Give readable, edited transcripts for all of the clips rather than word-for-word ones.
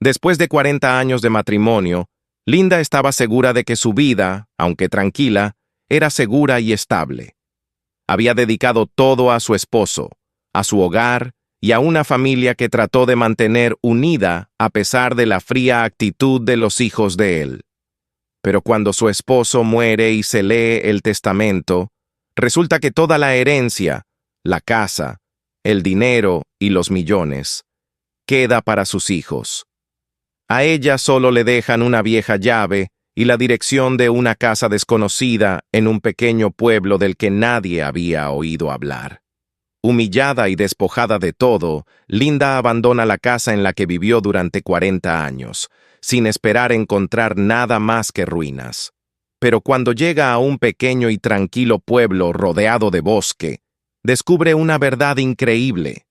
Después de 40 años de matrimonio, Linda estaba segura de que su vida, aunque tranquila, era segura y estable. Había dedicado todo a su esposo, a su hogar y a una familia que trató de mantener unida a pesar de la fría actitud de los hijos de él. Pero cuando su esposo muere y se lee el testamento, resulta que toda la herencia, la casa, el dinero y los millones, queda para sus hijos. A ella solo le dejan una vieja llave y la dirección de una casa desconocida en un pequeño pueblo del que nadie había oído hablar. Humillada y despojada de todo, Linda abandona la casa en la que vivió durante 40 años, sin esperar encontrar nada más que ruinas. Pero cuando llega a un pequeño y tranquilo pueblo rodeado de bosque, descubre una verdad increíble.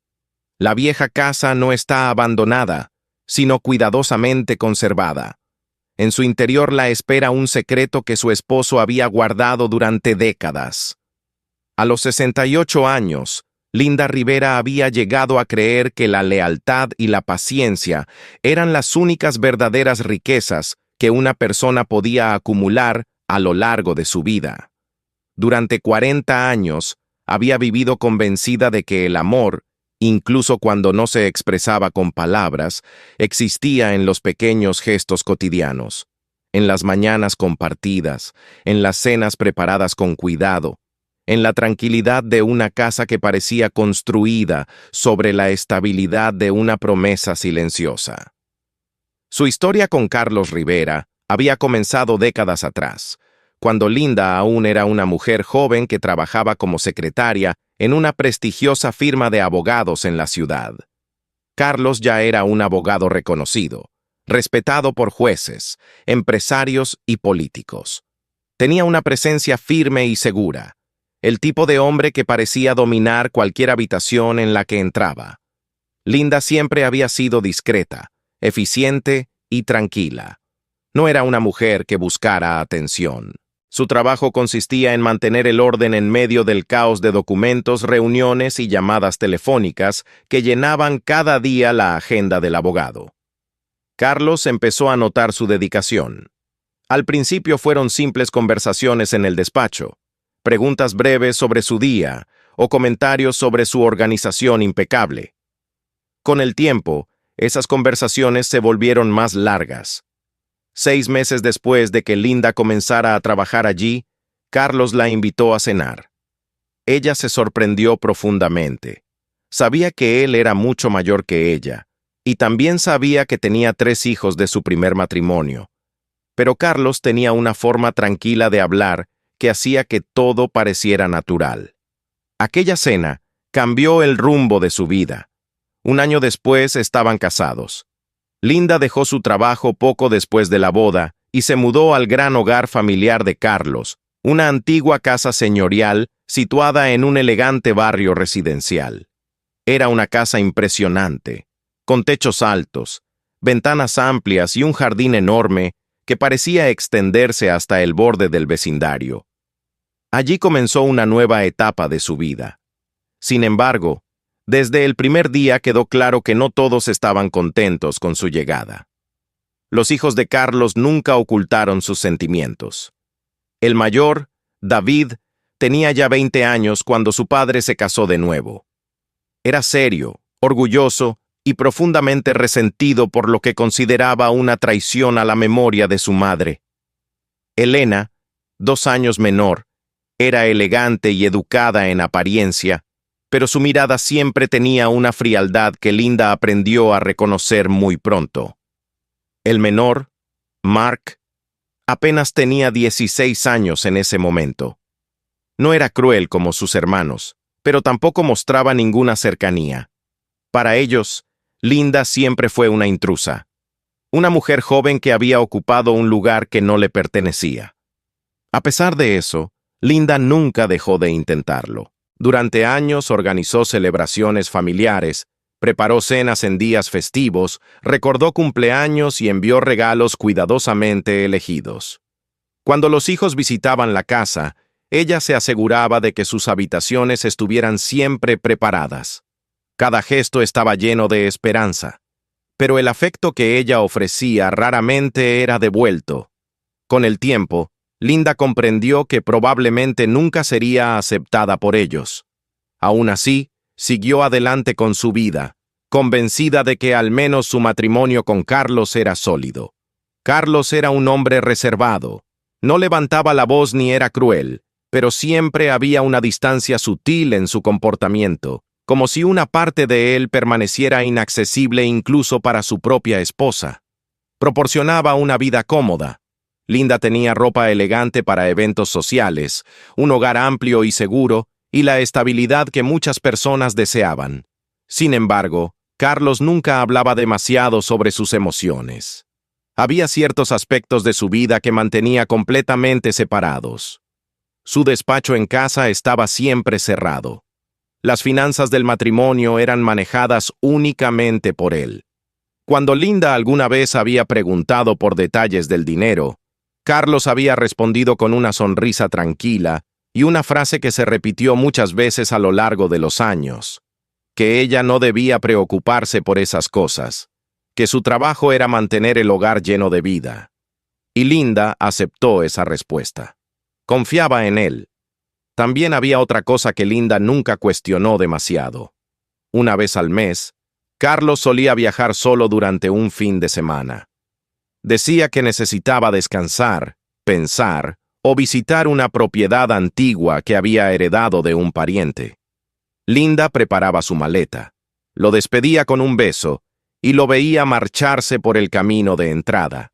La vieja casa no está abandonada, sino cuidadosamente conservada. En su interior la espera un secreto que su esposo había guardado durante décadas. A los 68 años, Linda Rivera había llegado a creer que la lealtad y la paciencia eran las únicas verdaderas riquezas que una persona podía acumular a lo largo de su vida. Durante 40 años, había vivido convencida de que el amor, incluso cuando no se expresaba con palabras, existía en los pequeños gestos cotidianos, en las mañanas compartidas, en las cenas preparadas con cuidado, en la tranquilidad de una casa que parecía construida sobre la estabilidad de una promesa silenciosa. Su historia con Carlos Rivera había comenzado décadas atrás, cuando Linda aún era una mujer joven que trabajaba como secretaria en una prestigiosa firma de abogados en la ciudad. Carlos ya era un abogado reconocido, respetado por jueces, empresarios y políticos. Tenía una presencia firme y segura, el tipo de hombre que parecía dominar cualquier habitación en la que entraba. Linda siempre había sido discreta, eficiente y tranquila. No era una mujer que buscara atención. Su trabajo consistía en mantener el orden en medio del caos de documentos, reuniones y llamadas telefónicas que llenaban cada día la agenda del abogado. Carlos empezó a notar su dedicación. Al principio fueron simples conversaciones en el despacho, preguntas breves sobre su día o comentarios sobre su organización impecable. Con el tiempo, esas conversaciones se volvieron más largas. 6 meses después de que Linda comenzara a trabajar allí, Carlos la invitó a cenar. Ella se sorprendió profundamente. Sabía que él era mucho mayor que ella, y también sabía que tenía 3 hijos de su primer matrimonio. Pero Carlos tenía una forma tranquila de hablar que hacía que todo pareciera natural. Aquella cena cambió el rumbo de su vida. Un año después estaban casados. Linda dejó su trabajo poco después de la boda y se mudó al gran hogar familiar de Carlos, una antigua casa señorial situada en un elegante barrio residencial. Era una casa impresionante, con techos altos, ventanas amplias y un jardín enorme que parecía extenderse hasta el borde del vecindario. Allí comenzó una nueva etapa de su vida. Sin embargo, desde el primer día quedó claro que no todos estaban contentos con su llegada. Los hijos de Carlos nunca ocultaron sus sentimientos. El mayor, David, tenía ya 20 años cuando su padre se casó de nuevo. Era serio, orgulloso y profundamente resentido por lo que consideraba una traición a la memoria de su madre. Elena, 2 años menor, era elegante y educada en apariencia, pero su mirada siempre tenía una frialdad que Linda aprendió a reconocer muy pronto. El menor, Mark, apenas tenía 16 años en ese momento. No era cruel como sus hermanos, pero tampoco mostraba ninguna cercanía. Para ellos, Linda siempre fue una intrusa, una mujer joven que había ocupado un lugar que no le pertenecía. A pesar de eso, Linda nunca dejó de intentarlo. Durante años organizó celebraciones familiares, preparó cenas en días festivos, recordó cumpleaños y envió regalos cuidadosamente elegidos. Cuando los hijos visitaban la casa, ella se aseguraba de que sus habitaciones estuvieran siempre preparadas. Cada gesto estaba lleno de esperanza. pero el afecto que ella ofrecía raramente era devuelto. Con el tiempo, Linda comprendió que probablemente nunca sería aceptada por ellos. Aún así, siguió adelante con su vida, convencida de que al menos su matrimonio con Carlos era sólido. Carlos era un hombre reservado. No levantaba la voz ni era cruel, pero siempre había una distancia sutil en su comportamiento, como si una parte de él permaneciera inaccesible incluso para su propia esposa. Proporcionaba una vida cómoda. Linda tenía ropa elegante para eventos sociales, un hogar amplio y seguro, y la estabilidad que muchas personas deseaban. Sin embargo, Carlos nunca hablaba demasiado sobre sus emociones. Había ciertos aspectos de su vida que mantenía completamente separados. Su despacho en casa estaba siempre cerrado. Las finanzas del matrimonio eran manejadas únicamente por él. Cuando Linda alguna vez había preguntado por detalles del dinero, Carlos había respondido con una sonrisa tranquila y una frase que se repitió muchas veces a lo largo de los años, que ella no debía preocuparse por esas cosas, que su trabajo era mantener el hogar lleno de vida. Y Linda aceptó esa respuesta. Confiaba en él. También había otra cosa que Linda nunca cuestionó demasiado. Una vez al mes, Carlos solía viajar solo durante un fin de semana. Decía que necesitaba descansar, pensar o visitar una propiedad antigua que había heredado de un pariente. Linda preparaba su maleta, lo despedía con un beso y lo veía marcharse por el camino de entrada.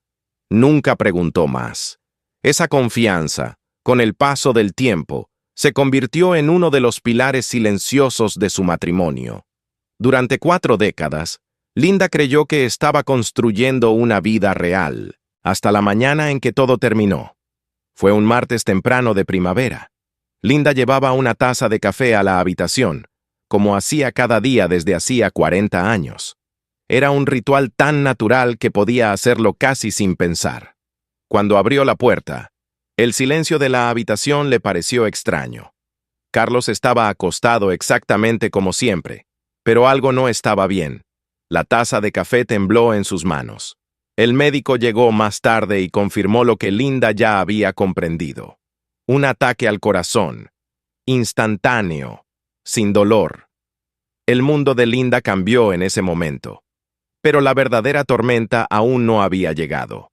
Nunca preguntó más. Esa confianza, con el paso del tiempo, se convirtió en uno de los pilares silenciosos de su matrimonio. Durante 4 décadas, Linda creyó que estaba construyendo una vida real, hasta la mañana en que todo terminó. Fue un martes temprano de primavera. Linda llevaba una taza de café a la habitación, como hacía cada día desde hacía 40 años. Era un ritual tan natural que podía hacerlo casi sin pensar. Cuando abrió la puerta, el silencio de la habitación le pareció extraño. Carlos estaba acostado exactamente como siempre, pero algo no estaba bien. La taza de café tembló en sus manos. El médico llegó más tarde y confirmó lo que Linda ya había comprendido. Un ataque al corazón, instantáneo, sin dolor. El mundo de Linda cambió en ese momento, pero la verdadera tormenta aún no había llegado.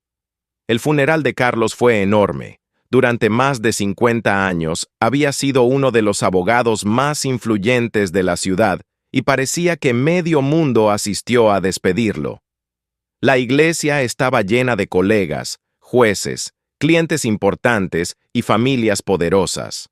El funeral de Carlos fue enorme. Durante más de 50 años había sido uno de los abogados más influyentes de la ciudad y parecía que medio mundo asistió a despedirlo. La iglesia estaba llena de colegas, jueces, clientes importantes y familias poderosas.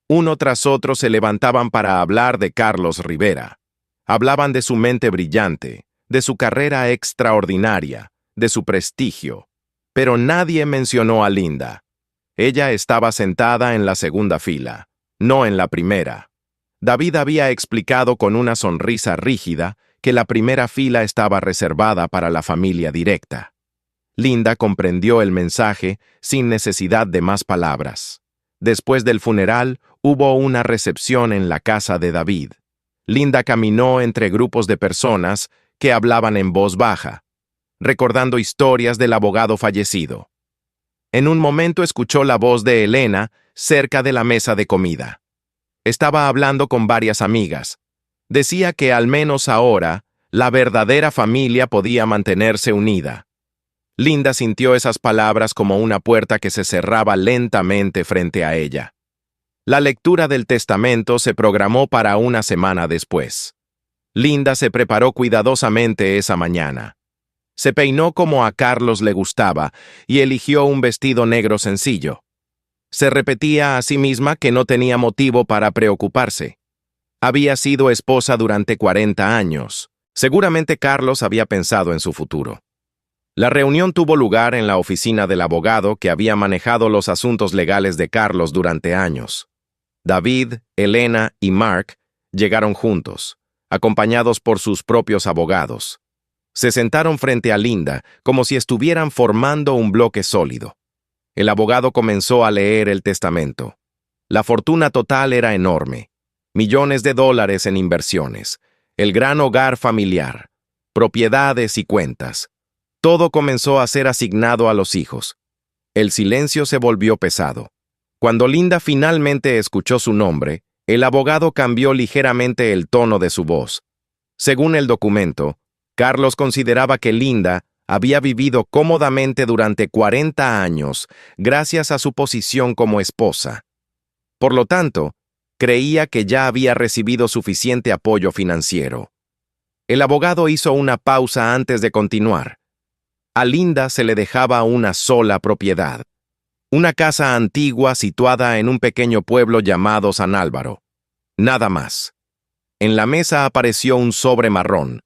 Uno tras otro se levantaban para hablar de Carlos Rivera. Hablaban de su mente brillante, de su carrera extraordinaria, de su prestigio. Pero nadie mencionó a Linda. Ella estaba sentada en la segunda fila, no en la primera. David había explicado con una sonrisa rígida que la primera fila estaba reservada para la familia directa. Linda comprendió el mensaje sin necesidad de más palabras. Después del funeral, hubo una recepción en la casa de David. Linda caminó entre grupos de personas que hablaban en voz baja, recordando historias del abogado fallecido. En un momento escuchó la voz de Elena cerca de la mesa de comida. Estaba hablando con varias amigas. Decía que al menos ahora, la verdadera familia podía mantenerse unida. Linda sintió esas palabras como una puerta que se cerraba lentamente frente a ella. La lectura del testamento se programó para una semana después. Linda se preparó cuidadosamente esa mañana. Se peinó como a Carlos le gustaba y eligió un vestido negro sencillo. Se repetía a sí misma que no tenía motivo para preocuparse. Había sido esposa durante 40 años. Seguramente Carlos había pensado en su futuro. La reunión tuvo lugar en la oficina del abogado que había manejado los asuntos legales de Carlos durante años. David, Elena y Mark llegaron juntos, acompañados por sus propios abogados. Se sentaron frente a Linda como si estuvieran formando un bloque sólido. El abogado comenzó a leer el testamento. La fortuna total era enorme. Millones de dólares en inversiones. El gran hogar familiar. propiedades y cuentas. Todo comenzó a ser asignado a los hijos. El silencio se volvió pesado. Cuando Linda finalmente escuchó su nombre, el abogado cambió ligeramente el tono de su voz. Según el documento, Carlos consideraba que Linda había vivido cómodamente durante 40 años gracias a su posición como esposa. Por lo tanto, creía que ya había recibido suficiente apoyo financiero. El abogado hizo una pausa antes de continuar. A Linda se le dejaba una sola propiedad. Una casa antigua situada en un pequeño pueblo llamado San Álvaro. Nada más. En la mesa apareció un sobre marrón.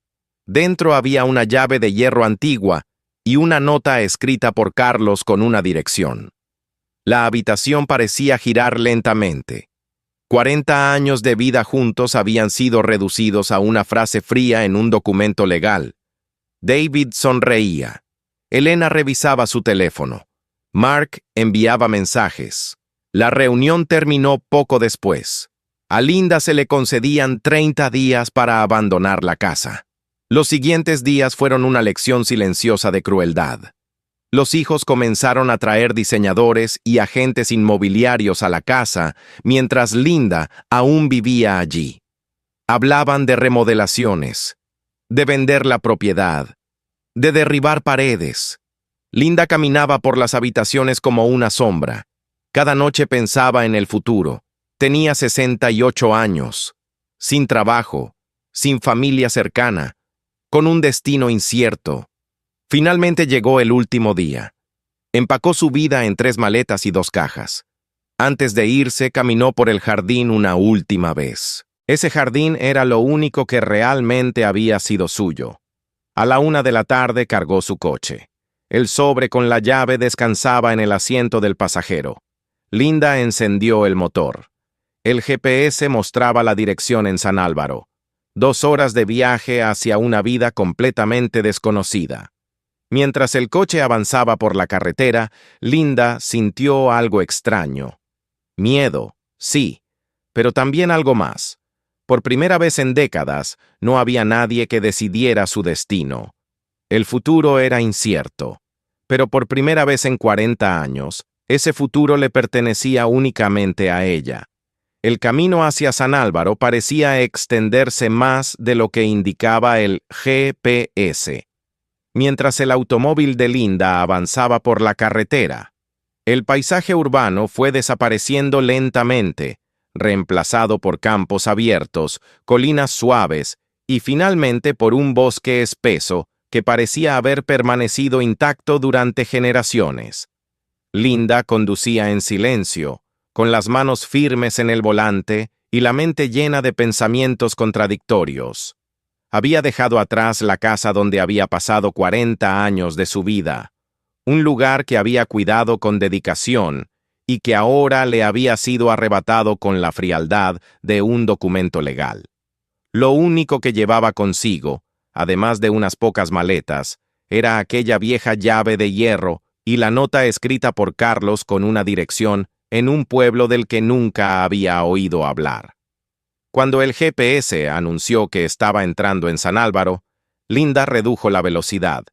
Dentro había una llave de hierro antigua y una nota escrita por Carlos con una dirección. La habitación parecía girar lentamente. 40 años de vida juntos habían sido reducidos a una frase fría en un documento legal. David sonreía. Elena revisaba su teléfono. Mark enviaba mensajes. La reunión terminó poco después. A Linda se le concedían 30 días para abandonar la casa. Los siguientes días fueron una lección silenciosa de crueldad. Los hijos comenzaron a traer diseñadores y agentes inmobiliarios a la casa, mientras Linda aún vivía allí. Hablaban de remodelaciones, de vender la propiedad, de derribar paredes. Linda caminaba por las habitaciones como una sombra. Cada noche pensaba en el futuro. Tenía 68 años, sin trabajo, sin familia cercana, con un destino incierto. Finalmente llegó el último día. Empacó su vida en 3 maletas y 2 cajas. Antes de irse, caminó por el jardín una última vez. Ese jardín era lo único que realmente había sido suyo. A la 1 de la tarde cargó su coche. El sobre con la llave descansaba en el asiento del pasajero. Linda encendió el motor. El GPS mostraba la dirección en San Álvaro. 2 horas de viaje hacia una vida completamente desconocida. Mientras el coche avanzaba por la carretera, Linda sintió algo extraño. Miedo, sí, pero también algo más. Por primera vez en décadas, no había nadie que decidiera su destino. El futuro era incierto, pero por primera vez en 40 años, ese futuro le pertenecía únicamente a ella. El camino hacia San Álvaro parecía extenderse más de lo que indicaba el GPS. Mientras el automóvil de Linda avanzaba por la carretera, el paisaje urbano fue desapareciendo lentamente, reemplazado por campos abiertos, colinas suaves y finalmente por un bosque espeso que parecía haber permanecido intacto durante generaciones. Linda conducía en silencio, con las manos firmes en el volante y la mente llena de pensamientos contradictorios. Había dejado atrás la casa donde había pasado 40 años de su vida, un lugar que había cuidado con dedicación y que ahora le había sido arrebatado con la frialdad de un documento legal. Lo único que llevaba consigo, además de unas pocas maletas, era aquella vieja llave de hierro y la nota escrita por Carlos con una dirección en un pueblo del que nunca había oído hablar. Cuando el GPS anunció que estaba entrando en San Álvaro, Linda redujo la velocidad.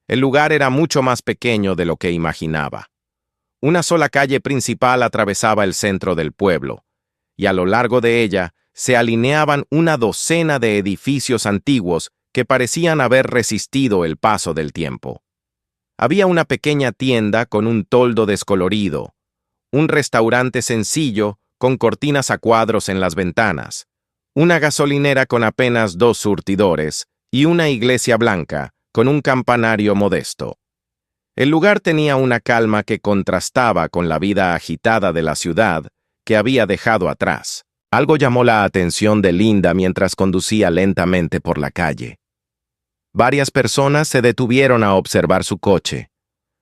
El lugar era mucho más pequeño de lo que imaginaba. Una sola calle principal atravesaba el centro del pueblo, y a lo largo de ella se alineaban una docena de edificios antiguos que parecían haber resistido el paso del tiempo. Había una pequeña tienda con un toldo descolorido, un restaurante sencillo con cortinas a cuadros en las ventanas, una gasolinera con apenas 2 surtidores y una iglesia blanca con un campanario modesto. El lugar tenía una calma que contrastaba con la vida agitada de la ciudad que había dejado atrás. Algo llamó la atención de Linda mientras conducía lentamente por la calle. Varias personas se detuvieron a observar su coche.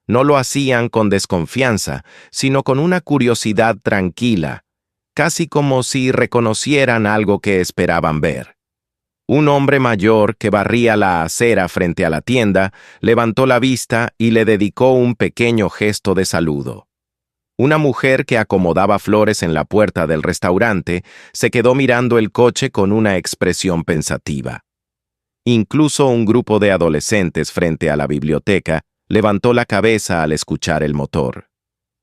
No lo hacían con desconfianza, sino con una curiosidad tranquila, casi como si reconocieran algo que esperaban ver. Un hombre mayor que barría la acera frente a la tienda levantó la vista y le dedicó un pequeño gesto de saludo. Una mujer que acomodaba flores en la puerta del restaurante se quedó mirando el coche con una expresión pensativa. Incluso un grupo de adolescentes frente a la biblioteca levantó la cabeza al escuchar el motor.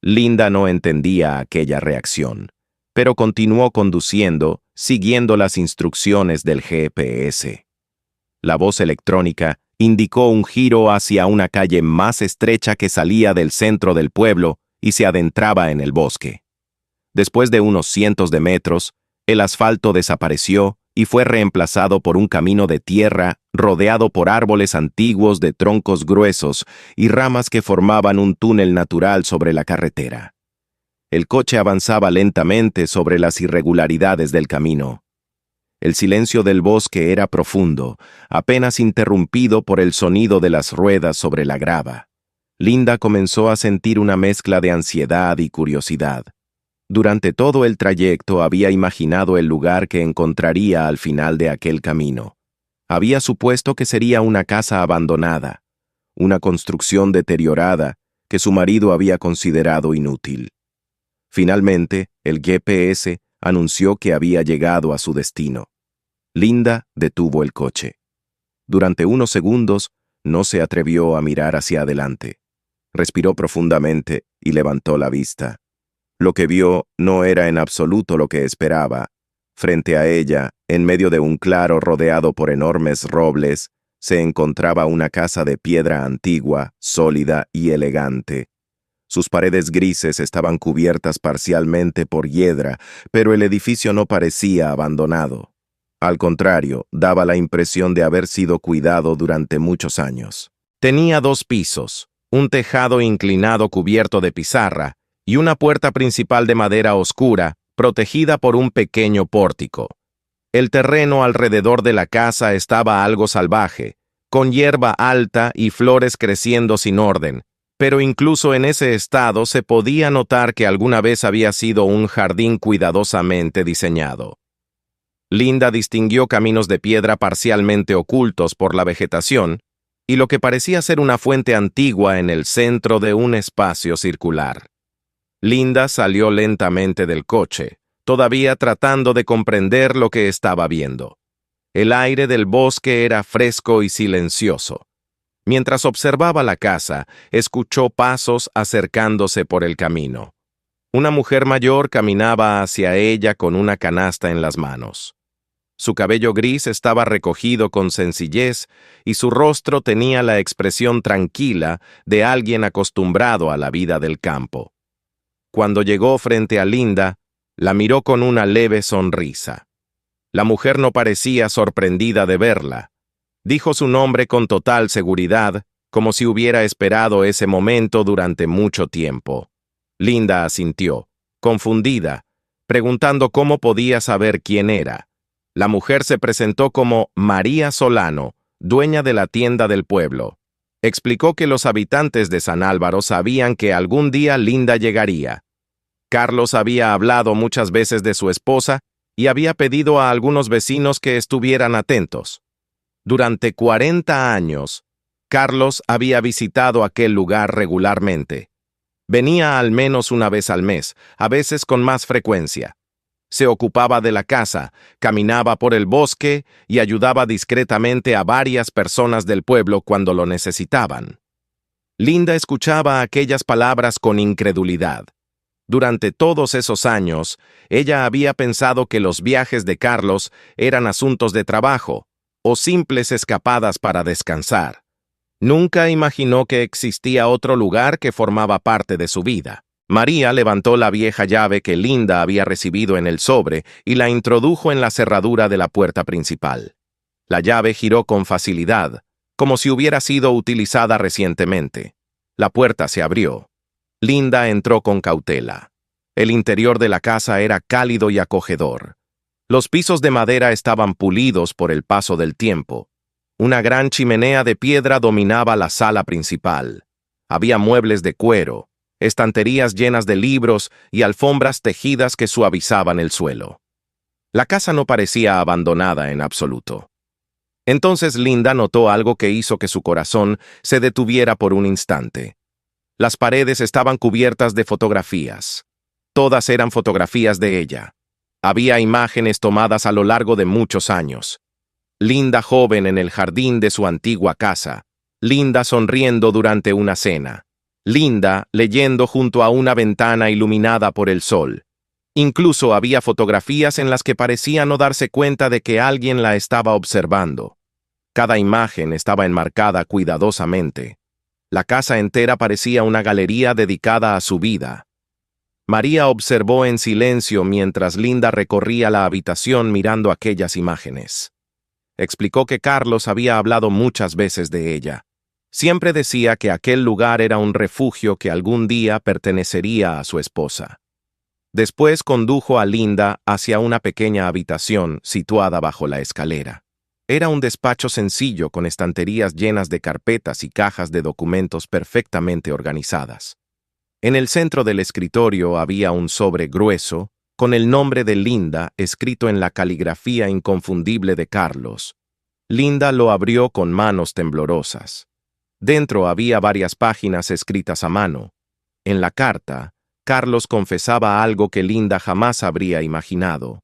Linda no entendía aquella reacción, pero continuó conduciendo, siguiendo las instrucciones del GPS. La voz electrónica indicó un giro hacia una calle más estrecha que salía del centro del pueblo y se adentraba en el bosque. Después de unos cientos de metros, el asfalto desapareció y fue reemplazado por un camino de tierra rodeado por árboles antiguos de troncos gruesos y ramas que formaban un túnel natural sobre la carretera. El coche avanzaba lentamente sobre las irregularidades del camino. El silencio del bosque era profundo, apenas interrumpido por el sonido de las ruedas sobre la grava. Linda comenzó a sentir una mezcla de ansiedad y curiosidad. Durante todo el trayecto había imaginado el lugar que encontraría al final de aquel camino. Había supuesto que sería una casa abandonada, una construcción deteriorada que su marido había considerado inútil. Finalmente, el GPS anunció que había llegado a su destino. Linda detuvo el coche. Durante unos segundos no se atrevió a mirar hacia adelante. Respiró profundamente y levantó la vista. Lo que vio no era en absoluto lo que esperaba. Frente a ella, en medio de un claro rodeado por enormes robles, se encontraba una casa de piedra antigua, sólida y elegante. Sus paredes grises estaban cubiertas parcialmente por hiedra, pero el edificio no parecía abandonado. Al contrario, daba la impresión de haber sido cuidado durante muchos años. Tenía 2 pisos, un tejado inclinado cubierto de pizarra, y una puerta principal de madera oscura, protegida por un pequeño pórtico. El terreno alrededor de la casa estaba algo salvaje, con hierba alta y flores creciendo sin orden, pero incluso en ese estado se podía notar que alguna vez había sido un jardín cuidadosamente diseñado. Linda distinguió caminos de piedra parcialmente ocultos por la vegetación y lo que parecía ser una fuente antigua en el centro de un espacio circular. Linda salió lentamente del coche, todavía tratando de comprender lo que estaba viendo. El aire del bosque era fresco y silencioso. Mientras observaba la casa, escuchó pasos acercándose por el camino. Una mujer mayor caminaba hacia ella con una canasta en las manos. Su cabello gris estaba recogido con sencillez y su rostro tenía la expresión tranquila de alguien acostumbrado a la vida del campo. Cuando llegó frente a Linda, la miró con una leve sonrisa. La mujer no parecía sorprendida de verla. Dijo su nombre con total seguridad, como si hubiera esperado ese momento durante mucho tiempo. Linda asintió, confundida, preguntando cómo podía saber quién era. La mujer se presentó como María Solano, dueña de la tienda del pueblo. Explicó que los habitantes de San Álvaro sabían que algún día Linda llegaría. Carlos había hablado muchas veces de su esposa y había pedido a algunos vecinos que estuvieran atentos. Durante 40 años, Carlos había visitado aquel lugar regularmente. Venía al menos una vez al mes, a veces con más frecuencia. Se ocupaba de la casa, caminaba por el bosque y ayudaba discretamente a varias personas del pueblo cuando lo necesitaban. Linda escuchaba aquellas palabras con incredulidad. Durante todos esos años, ella había pensado que los viajes de Carlos eran asuntos de trabajo o simples escapadas para descansar. Nunca imaginó que existía otro lugar que formaba parte de su vida. María levantó la vieja llave que Linda había recibido en el sobre y la introdujo en la cerradura de la puerta principal. La llave giró con facilidad, como si hubiera sido utilizada recientemente. La puerta se abrió. Linda entró con cautela. El interior de la casa era cálido y acogedor. Los pisos de madera estaban pulidos por el paso del tiempo. Una gran chimenea de piedra dominaba la sala principal. Había muebles de cuero, estanterías llenas de libros y alfombras tejidas que suavizaban el suelo. La casa no parecía abandonada en absoluto. Entonces Linda notó algo que hizo que su corazón se detuviera por un instante. Las paredes estaban cubiertas de fotografías. Todas eran fotografías de ella. Había imágenes tomadas a lo largo de muchos años. Linda joven en el jardín de su antigua casa, Linda sonriendo durante una cena, Linda leyendo junto a una ventana iluminada por el sol. Incluso había fotografías en las que parecía no darse cuenta de que alguien la estaba observando. Cada imagen estaba enmarcada cuidadosamente. La casa entera parecía una galería dedicada a su vida. María observó en silencio mientras Linda recorría la habitación mirando aquellas imágenes. Explicó que Carlos había hablado muchas veces de ella. Siempre decía que aquel lugar era un refugio que algún día pertenecería a su esposa. Después condujo a Linda hacia una pequeña habitación situada bajo la escalera. Era un despacho sencillo con estanterías llenas de carpetas y cajas de documentos perfectamente organizadas. En el centro del escritorio había un sobre grueso, con el nombre de Linda escrito en la caligrafía inconfundible de Carlos. Linda lo abrió con manos temblorosas. Dentro había varias páginas escritas a mano. En la carta, Carlos confesaba algo que Linda jamás habría imaginado.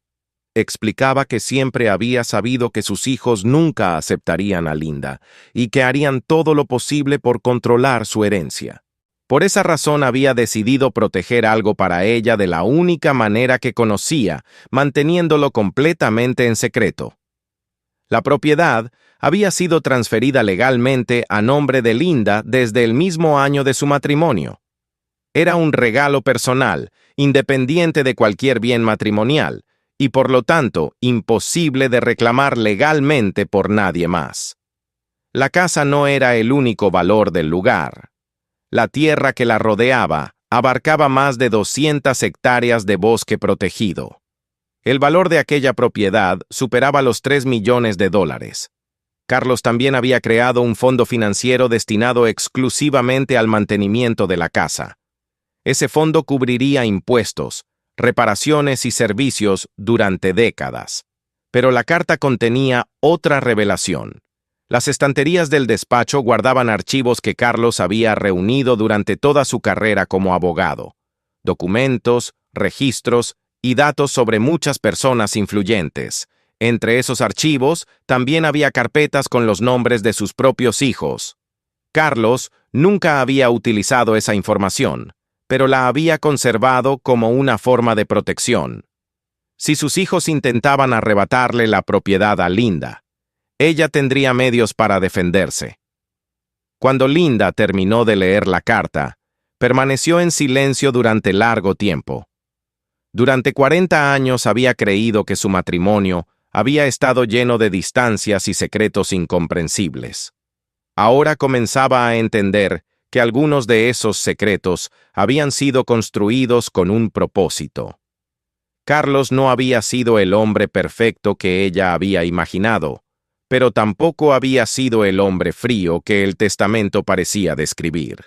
Explicaba que siempre había sabido que sus hijos nunca aceptarían a Linda y que harían todo lo posible por controlar su herencia. Por esa razón había decidido proteger algo para ella de la única manera que conocía, manteniéndolo completamente en secreto. La propiedad había sido transferida legalmente a nombre de Linda desde el mismo año de su matrimonio. Era un regalo personal, independiente de cualquier bien matrimonial, y por lo tanto imposible de reclamar legalmente por nadie más. La casa no era el único valor del lugar. La tierra que la rodeaba abarcaba más de 200 hectáreas de bosque protegido. El valor de aquella propiedad superaba los $3 millones. Carlos también había creado un fondo financiero destinado exclusivamente al mantenimiento de la casa. Ese fondo cubriría impuestos, reparaciones y servicios durante décadas. Pero la carta contenía otra revelación. Las estanterías del despacho guardaban archivos que Carlos había reunido durante toda su carrera como abogado. Documentos, registros y datos sobre muchas personas influyentes. Entre esos archivos también había carpetas con los nombres de sus propios hijos. Carlos nunca había utilizado esa información, pero la había conservado como una forma de protección. Si sus hijos intentaban arrebatarle la propiedad a Linda, ella tendría medios para defenderse. Cuando Linda terminó de leer la carta, permaneció en silencio durante largo tiempo. Durante 40 años había creído que su matrimonio había estado lleno de distancias y secretos incomprensibles. Ahora comenzaba a entender que algunos de esos secretos habían sido construidos con un propósito. Carlos no había sido el hombre perfecto que ella había imaginado, pero tampoco había sido el hombre frío que el testamento parecía describir.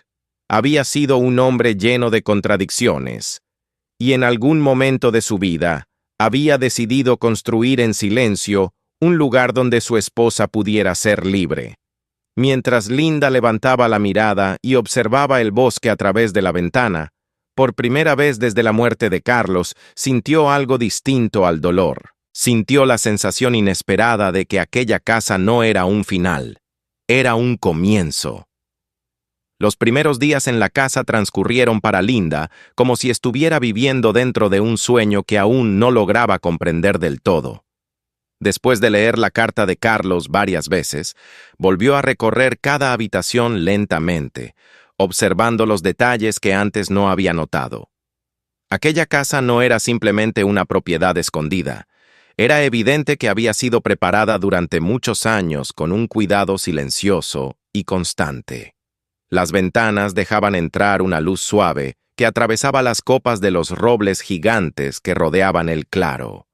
Había sido un hombre lleno de contradicciones, y en algún momento de su vida había decidido construir en silencio un lugar donde su esposa pudiera ser libre. Mientras Linda levantaba la mirada y observaba el bosque a través de la ventana, por primera vez desde la muerte de Carlos, sintió algo distinto al dolor. Sintió la sensación inesperada de que aquella casa no era un final, era un comienzo. Los primeros días en la casa transcurrieron para Linda como si estuviera viviendo dentro de un sueño que aún no lograba comprender del todo. Después de leer la carta de Carlos varias veces, volvió a recorrer cada habitación lentamente, observando los detalles que antes no había notado. Aquella casa no era simplemente una propiedad escondida. Era evidente que había sido preparada durante muchos años con un cuidado silencioso y constante. Las ventanas dejaban entrar una luz suave que atravesaba las copas de los robles gigantes que rodeaban el claro.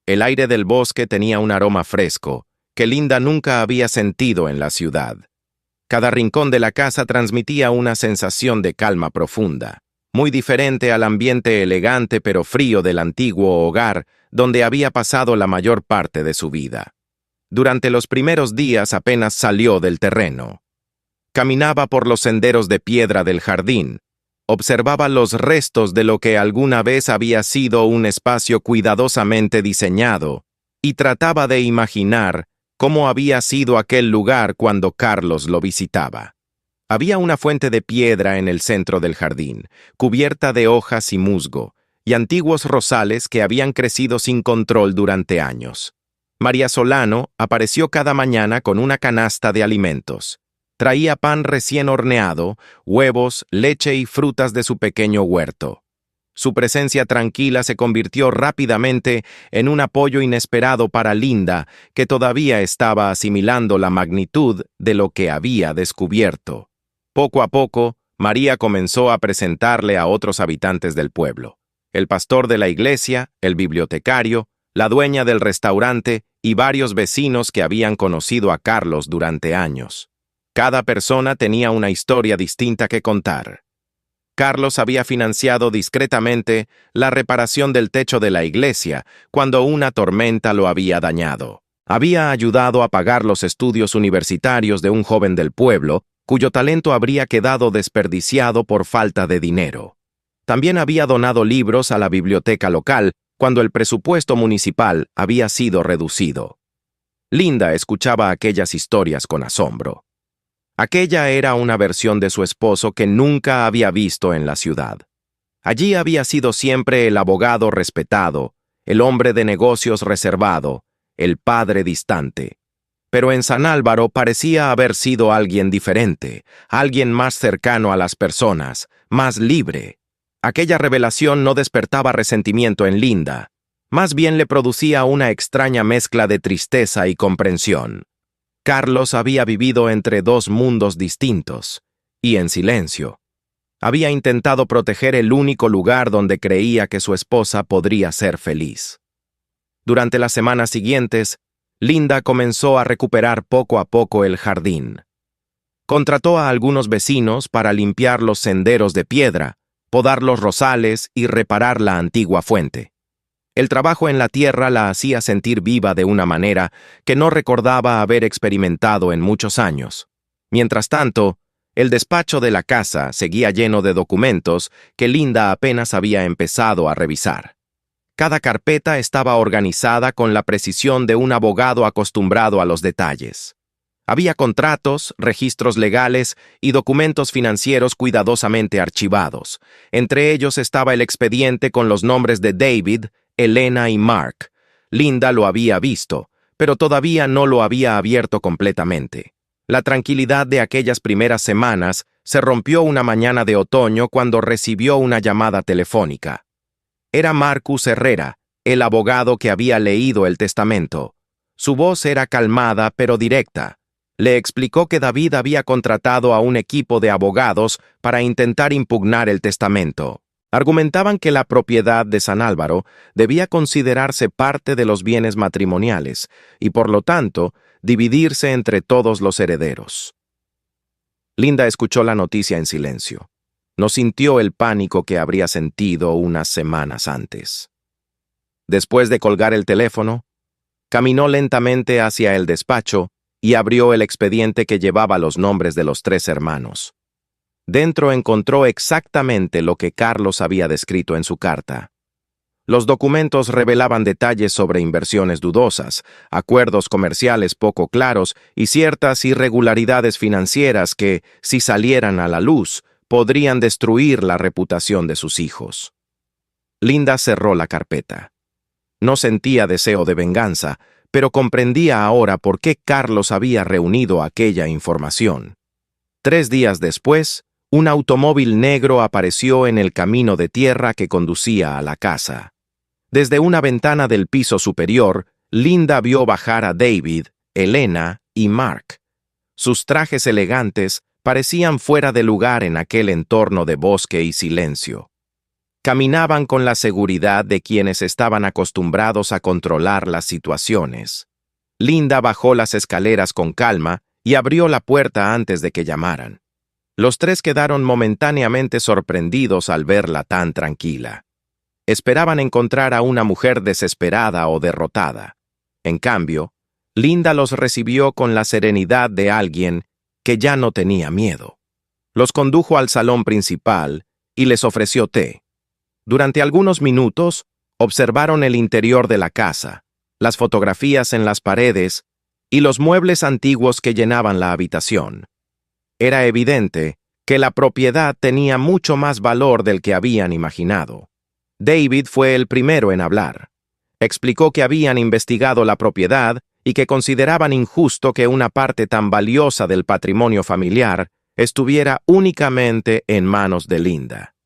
El aire del bosque tenía un aroma fresco que Linda nunca había sentido en la ciudad. Cada rincón de la casa transmitía una sensación de calma profunda, muy diferente al ambiente elegante pero frío del antiguo hogar donde había pasado la mayor parte de su vida. Durante los primeros días apenas salió del terreno. Caminaba por los senderos de piedra del jardín, observaba los restos de lo que alguna vez había sido un espacio cuidadosamente diseñado y trataba de imaginar cómo había sido aquel lugar cuando Carlos lo visitaba. Había una fuente de piedra en el centro del jardín, cubierta de hojas y musgo, y antiguos rosales que habían crecido sin control durante años. María Solano apareció cada mañana con una canasta de alimentos. Traía pan recién horneado, huevos, leche y frutas de su pequeño huerto. Su presencia tranquila se convirtió rápidamente en un apoyo inesperado para Linda, que todavía estaba asimilando la magnitud de lo que había descubierto. Poco a poco, María comenzó a presentarle a otros habitantes del pueblo: el pastor de la iglesia, el bibliotecario, la dueña del restaurante y varios vecinos que habían conocido a Carlos durante años. Cada persona tenía una historia distinta que contar. Carlos había financiado discretamente la reparación del techo de la iglesia cuando una tormenta lo había dañado. Había ayudado a pagar los estudios universitarios de un joven del pueblo, cuyo talento habría quedado desperdiciado por falta de dinero. También había donado libros a la biblioteca local cuando el presupuesto municipal había sido reducido. Linda escuchaba aquellas historias con asombro. Aquella era una versión de su esposo que nunca había visto en la ciudad. Allí había sido siempre el abogado respetado, el hombre de negocios reservado, el padre distante. Pero en San Álvaro parecía haber sido alguien diferente, alguien más cercano a las personas, más libre. Aquella revelación no despertaba resentimiento en Linda, más bien le producía una extraña mezcla de tristeza y comprensión. Carlos había vivido entre dos mundos distintos, y en silencio. Había intentado proteger el único lugar donde creía que su esposa podría ser feliz. Durante las semanas siguientes, Linda comenzó a recuperar poco a poco el jardín. Contrató a algunos vecinos para limpiar los senderos de piedra, podar los rosales y reparar la antigua fuente. El trabajo en la tierra la hacía sentir viva de una manera que no recordaba haber experimentado en muchos años. Mientras tanto, el despacho de la casa seguía lleno de documentos que Linda apenas había empezado a revisar. Cada carpeta estaba organizada con la precisión de un abogado acostumbrado a los detalles. Había contratos, registros legales y documentos financieros cuidadosamente archivados. Entre ellos estaba el expediente con los nombres de David, Elena y Mark. Linda lo había visto, pero todavía no lo había abierto completamente. La tranquilidad de aquellas primeras semanas se rompió una mañana de otoño cuando recibió una llamada telefónica. Era Marcus Herrera, el abogado que había leído el testamento. Su voz era calmada pero directa. Le explicó que David había contratado a un equipo de abogados para intentar impugnar el testamento. Argumentaban que la propiedad de San Álvaro debía considerarse parte de los bienes matrimoniales y, por lo tanto, dividirse entre todos los herederos. Linda escuchó la noticia en silencio. No sintió el pánico que habría sentido unas semanas antes. Después de colgar el teléfono, caminó lentamente hacia el despacho y abrió el expediente que llevaba los nombres de los 3 hermanos. Dentro encontró exactamente lo que Carlos había descrito en su carta. Los documentos revelaban detalles sobre inversiones dudosas, acuerdos comerciales poco claros y ciertas irregularidades financieras que, si salieran a la luz, podrían destruir la reputación de sus hijos. Linda cerró la carpeta. No sentía deseo de venganza, pero comprendía ahora por qué Carlos había reunido aquella información. 3 días después, un automóvil negro apareció en el camino de tierra que conducía a la casa. Desde una ventana del piso superior, Linda vio bajar a David, Elena y Mark. Sus trajes elegantes parecían fuera de lugar en aquel entorno de bosque y silencio. Caminaban con la seguridad de quienes estaban acostumbrados a controlar las situaciones. Linda bajó las escaleras con calma y abrió la puerta antes de que llamaran. Los 3 quedaron momentáneamente sorprendidos al verla tan tranquila. Esperaban encontrar a una mujer desesperada o derrotada. En cambio, Linda los recibió con la serenidad de alguien que ya no tenía miedo. Los condujo al salón principal y les ofreció té. Durante algunos minutos, observaron el interior de la casa, las fotografías en las paredes y los muebles antiguos que llenaban la habitación. Era evidente que la propiedad tenía mucho más valor del que habían imaginado. David fue el primero en hablar. Explicó que habían investigado la propiedad y que consideraban injusto que una parte tan valiosa del patrimonio familiar estuviera únicamente en manos de Linda.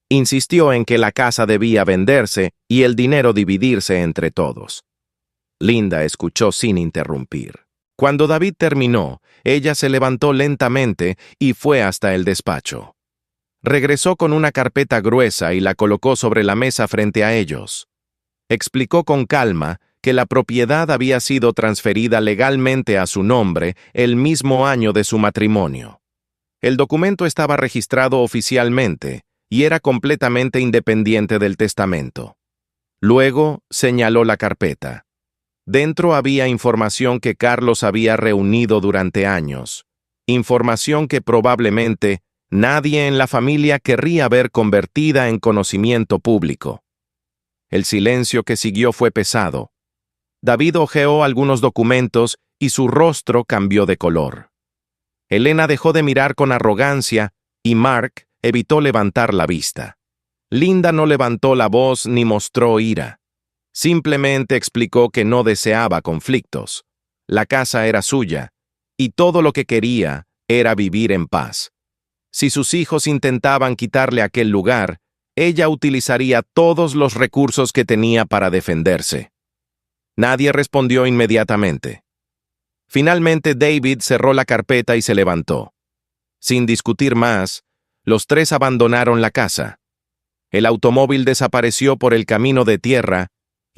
Insistió en que la casa debía venderse y el dinero dividirse entre todos. Linda escuchó sin interrumpir. Cuando David terminó, ella se levantó lentamente y fue hasta el despacho. Regresó con una carpeta gruesa y la colocó sobre la mesa frente a ellos. Explicó con calma que la propiedad había sido transferida legalmente a su nombre el mismo año de su matrimonio. El documento estaba registrado oficialmente y era completamente independiente del testamento. Luego señaló la carpeta. Dentro había información que Carlos había reunido durante años, información que probablemente nadie en la familia querría ver convertida en conocimiento público. El silencio que siguió fue pesado. David hojeó algunos documentos y su rostro cambió de color. Elena dejó de mirar con arrogancia y Mark evitó levantar la vista. Linda no levantó la voz ni mostró ira. Simplemente explicó que no deseaba conflictos. La casa era suya, y todo lo que quería era vivir en paz. Si sus hijos intentaban quitarle aquel lugar, ella utilizaría todos los recursos que tenía para defenderse. Nadie respondió inmediatamente. Finalmente David cerró la carpeta y se levantó. Sin discutir más, los tres abandonaron la casa. El automóvil desapareció por el camino de tierra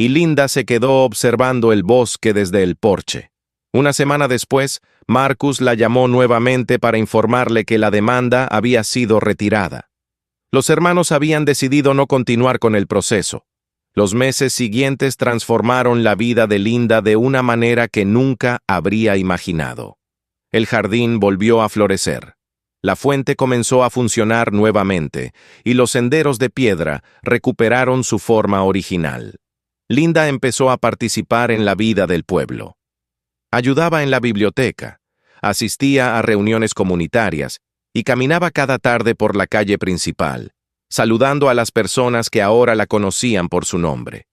y Linda se quedó observando el bosque desde el porche. Una semana después, Marcus la llamó nuevamente para informarle que la demanda había sido retirada. Los hermanos habían decidido no continuar con el proceso. Los meses siguientes transformaron la vida de Linda de una manera que nunca habría imaginado. El jardín volvió a florecer. La fuente comenzó a funcionar nuevamente y los senderos de piedra recuperaron su forma original. Linda empezó a participar en la vida del pueblo. Ayudaba en la biblioteca, asistía a reuniones comunitarias y caminaba cada tarde por la calle principal, saludando a las personas que ahora la conocían por su nombre.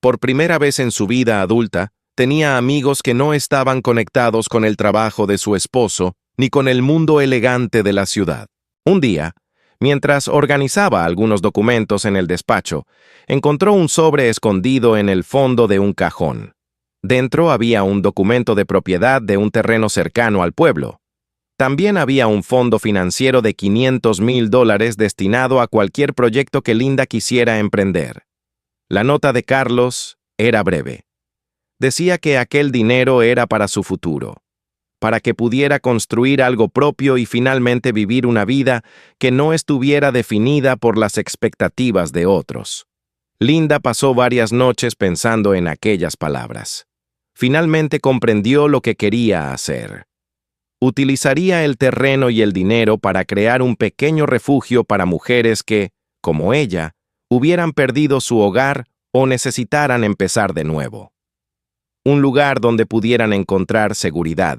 Por primera vez en su vida adulta, tenía amigos que no estaban conectados con el trabajo de su esposo ni con el mundo elegante de la ciudad. Un día, mientras organizaba algunos documentos en el despacho, encontró un sobre escondido en el fondo de un cajón. Dentro había un documento de propiedad de un terreno cercano al pueblo. También había un fondo financiero de $500,000 destinado a cualquier proyecto que Linda quisiera emprender. La nota de Carlos era breve. Decía que aquel dinero era para su futuro, para que pudiera construir algo propio y finalmente vivir una vida que no estuviera definida por las expectativas de otros. Linda pasó varias noches pensando en aquellas palabras. Finalmente comprendió lo que quería hacer. Utilizaría el terreno y el dinero para crear un pequeño refugio para mujeres que, como ella, hubieran perdido su hogar o necesitaran empezar de nuevo. Un lugar donde pudieran encontrar seguridad,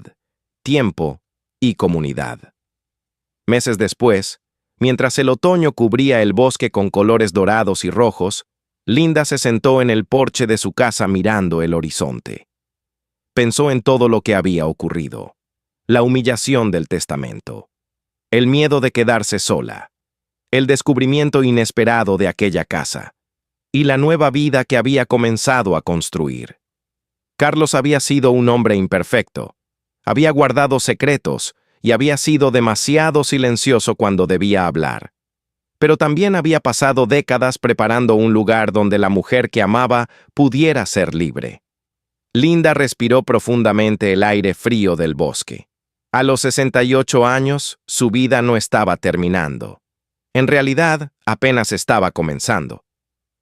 tiempo y comunidad. Meses después, mientras el otoño cubría el bosque con colores dorados y rojos, Linda se sentó en el porche de su casa mirando el horizonte. Pensó en todo lo que había ocurrido. La humillación del testamento, el miedo de quedarse sola, el descubrimiento inesperado de aquella casa y la nueva vida que había comenzado a construir. Carlos había sido un hombre imperfecto, había guardado secretos y había sido demasiado silencioso cuando debía hablar. Pero también había pasado décadas preparando un lugar donde la mujer que amaba pudiera ser libre. Linda respiró profundamente el aire frío del bosque. A los 68 años, su vida no estaba terminando. En realidad, apenas estaba comenzando.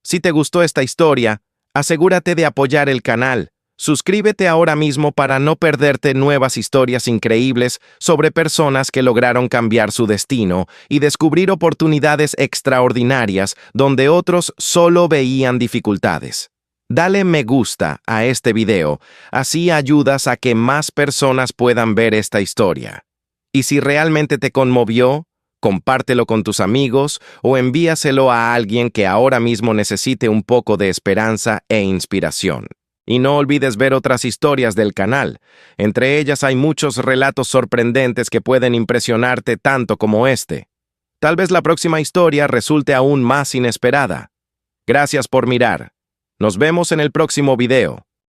Si te gustó esta historia, asegúrate de apoyar el canal. Suscríbete ahora mismo para no perderte nuevas historias increíbles sobre personas que lograron cambiar su destino y descubrir oportunidades extraordinarias donde otros solo veían dificultades. Dale me gusta a este video, así ayudas a que más personas puedan ver esta historia. Y si realmente te conmovió, compártelo con tus amigos o envíaselo a alguien que ahora mismo necesite un poco de esperanza e inspiración. Y no olvides ver otras historias del canal. Entre ellas hay muchos relatos sorprendentes que pueden impresionarte tanto como este. Tal vez la próxima historia resulte aún más inesperada. Gracias por mirar. Nos vemos en el próximo video.